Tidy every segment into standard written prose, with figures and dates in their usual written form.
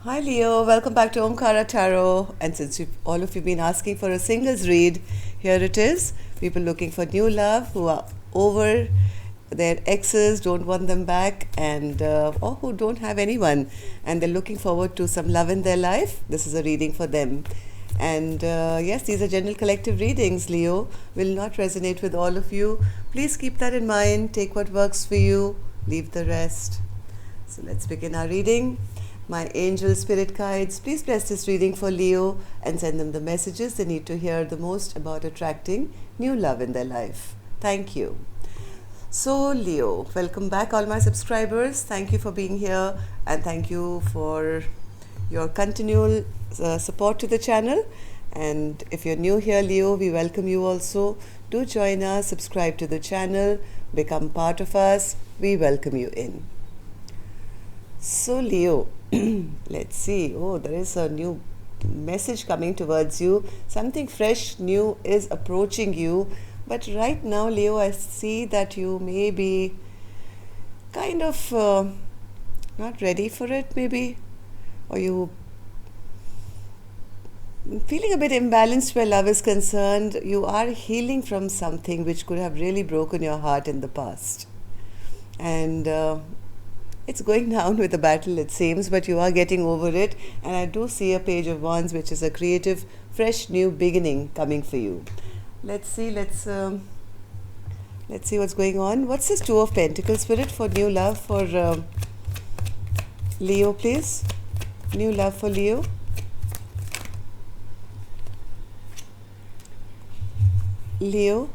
Hi Leo, welcome back to Omkara Tarot. And since all of you been asking for a singles read, here it is. People looking for new love who are over their exes, don't want them back, and or who don't have anyone, and they're looking forward to some love in their life. This is a reading for them. And yes, these are general collective readings, Leo. Will not resonate with all of you. Please keep that in mind. Take what works for you, leave the rest. So let's begin our reading. My angel spirit guides, please bless this reading for Leo and send them the messages they need to hear the most about attracting new love in their life. Thank you. So, Leo, welcome back, all my subscribers. Thank you for being here and thank you for your continual support to the channel. And if you're new here, Leo, we welcome you also. Do join us, subscribe to the channel, become part of us. We welcome you in. So, Leo, let's see. Oh, there is a new message coming towards you. Something fresh, new is approaching you. But right now, Leo, I see that you may be kind of not ready for it, maybe. Or you feeling a bit imbalanced where love is concerned. You are healing from something which could have really broken your heart in the past. And it's going down with a battle, it seems, but you are getting over it. And I do see a Page of Wands, which is a creative, fresh, new beginning coming for you. Let's see. Let's see what's going on. What's this Two of Pentacles, Spirit, for new love for Leo, please? New love for Leo. Leo,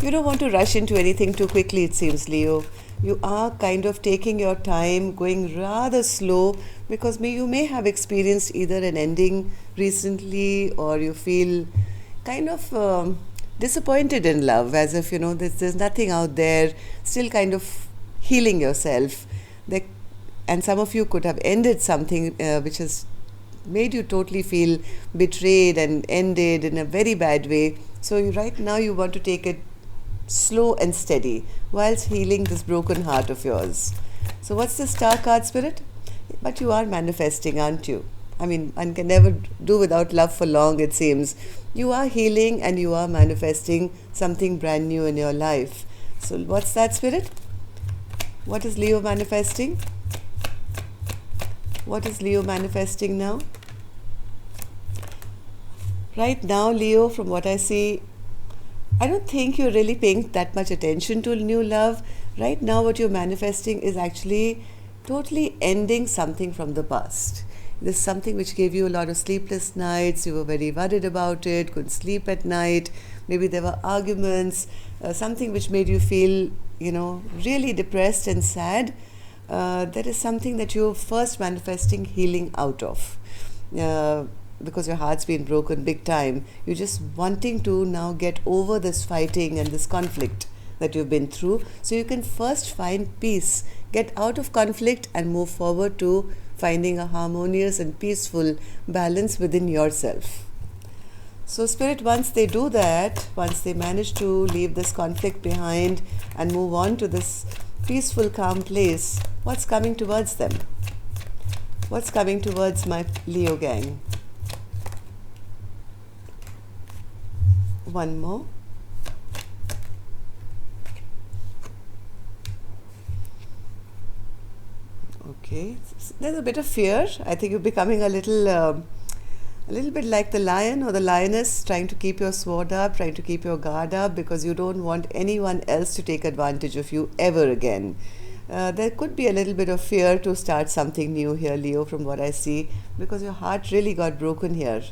you don't want to rush into anything too quickly, it seems, Leo. You are kind of taking your time, going rather slow, because you may have experienced either an ending recently, or you feel kind of disappointed in love, as if, you know, there's nothing out there, still kind of healing yourself. And some of you could have ended something which has made you totally feel betrayed and ended in a very bad way. So right now you want to take it slow and steady whilst healing this broken heart of yours. So what's the Star card, Spirit? But you are manifesting, aren't you? I mean, one can never do without love for long, it seems. You are healing and you are manifesting something brand new in your life. So what's that, Spirit? What is Leo manifesting? What is Leo manifesting now? Right now, Leo, from what I see, I don't think you're really paying that much attention to new love. Right now, what you're manifesting is actually totally ending something from the past. This is something which gave you a lot of sleepless nights. You were very worried about it, couldn't sleep at night. Maybe there were arguments, something which made you feel, you know, really depressed and sad. That is something that you're first manifesting healing out of. Because your heart's been broken big time. You're just wanting to now get over this fighting and this conflict that you've been through. So you can first find peace, get out of conflict and move forward to finding a harmonious and peaceful balance within yourself. So Spirit, once they do that, once they manage to leave this conflict behind and move on to this peaceful, calm place, what's coming towards them? What's coming towards my Leo gang? One more. Okay, there's a bit of fear. I think you're becoming a little bit like the lion or the lioness, trying to keep your sword up, trying to keep your guard up, because you don't want anyone else to take advantage of you ever again. There could be a little bit of fear to start something new here, Leo, from what I see, because your heart really got broken here.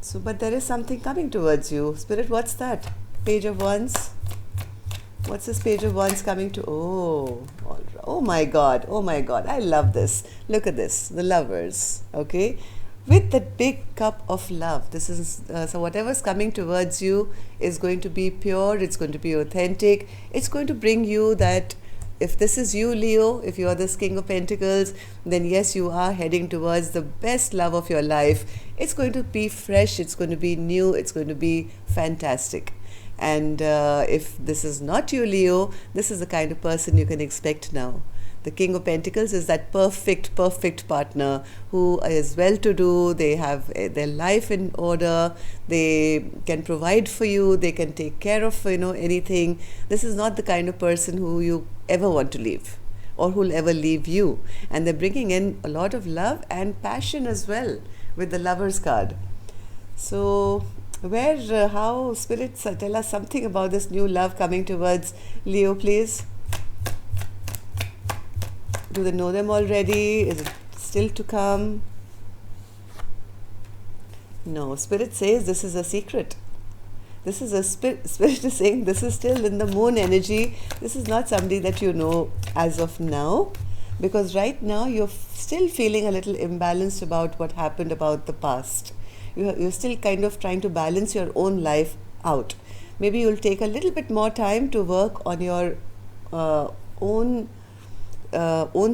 So, but there is something coming towards you. Spirit, what's that? Page of Wands. What's this Page of Wands coming to? Oh my God. Oh my God. I love this. Look at this. The Lovers. Okay. With that big cup of love. This is, so whatever's coming towards you is going to be pure. It's going to be authentic. It's going to bring you that. If this is you, Leo, if you are this King of Pentacles, then yes, you are heading towards the best love of your life. It's going to be fresh, it's going to be new, it's going to be fantastic. And if this is not you, Leo, this is the kind of person you can expect now. The King of Pentacles is that perfect partner who is well-to-do. They have their life in order. They can provide for you. They can take care of anything. This is not the kind of person who you ever want to leave, or who'll ever leave you. And they're bringing in a lot of love and passion as well with the Lovers card. So how spirits tell us something about this new love coming towards Leo, please. Do they know them already? Is it still to come? No, Spirit says this is a secret. This is a Spirit is saying this is still in the moon energy. This is not somebody that you know as of now, because right now you're still feeling a little imbalanced about what happened about the past. You're still kind of trying to balance your own life out. Maybe you'll take a little bit more time to work on your own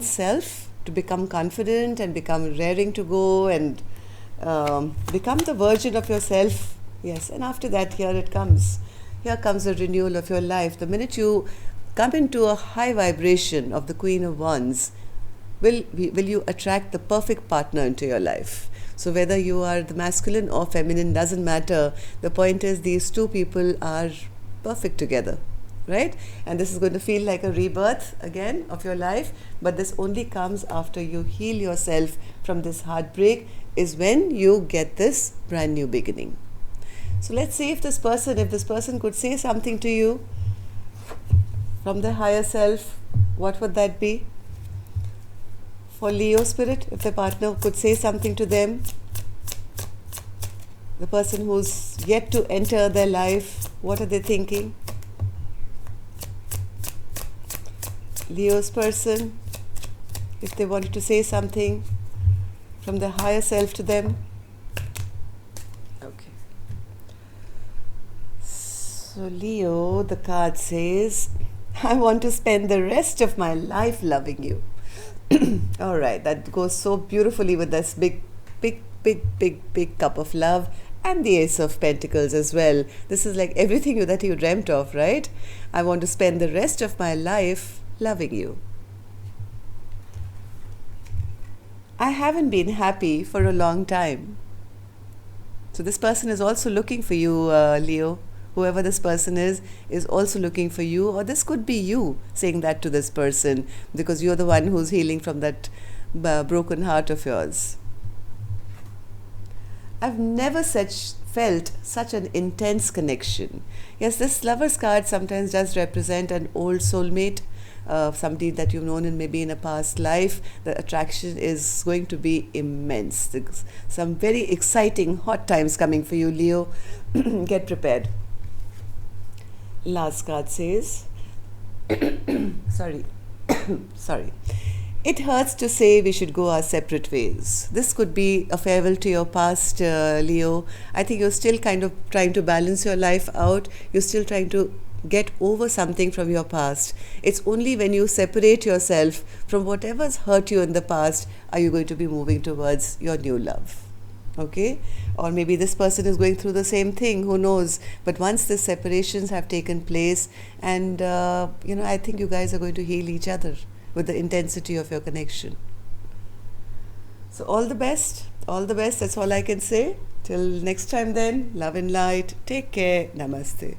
self, to become confident and become raring to go and become the version of yourself. Yes, and after that, here comes a renewal of your life. The minute you come into a high vibration of the Queen of Wands, will you attract the perfect partner into your life. So whether you are the masculine or feminine doesn't matter. The point is these two people are perfect together, right? And this is going to feel like a rebirth again of your life, but this only comes after you heal yourself from this heartbreak, is when you get this brand new beginning. So let's see if this person could say something to you from their higher self. What would that be? For Leo spirit, if the partner could say something to them, the person who's yet to enter their life, what are they thinking? Leo's person, if they wanted to say something from their higher self to them. Okay. So Leo, the card says, I want to spend the rest of my life loving you. All right, that goes so beautifully with this big cup of love and the Ace of Pentacles as well. This is like everything that you dreamt of, right? I want to spend the rest of my life loving you. I haven't been happy for a long time. So this person is also looking for you, Leo. Whoever this person is also looking for you, or this could be you saying that to this person, because you're the one who's healing from that broken heart of yours. I've never felt such an intense connection. Yes, this Lover's card sometimes does represent an old soulmate, somebody that you've known in maybe in a past life. The attraction is going to be immense. There's some very exciting hot times coming for you, Leo. Get prepared. Last card says, sorry, it hurts to say we should go our separate ways. This could be a farewell to your past, Leo. I think you're still kind of trying to balance your life out. You're still trying to get over something from your past. It's only when you separate yourself from whatever's hurt you in the past are you going to be moving towards your new love. Okay? Or maybe this person is going through the same thing, who knows. But once the separations have taken place, and I think you guys are going to heal each other with the intensity of your connection. So all the best, that's all I can say. Till next time then, love and light, take care, namaste.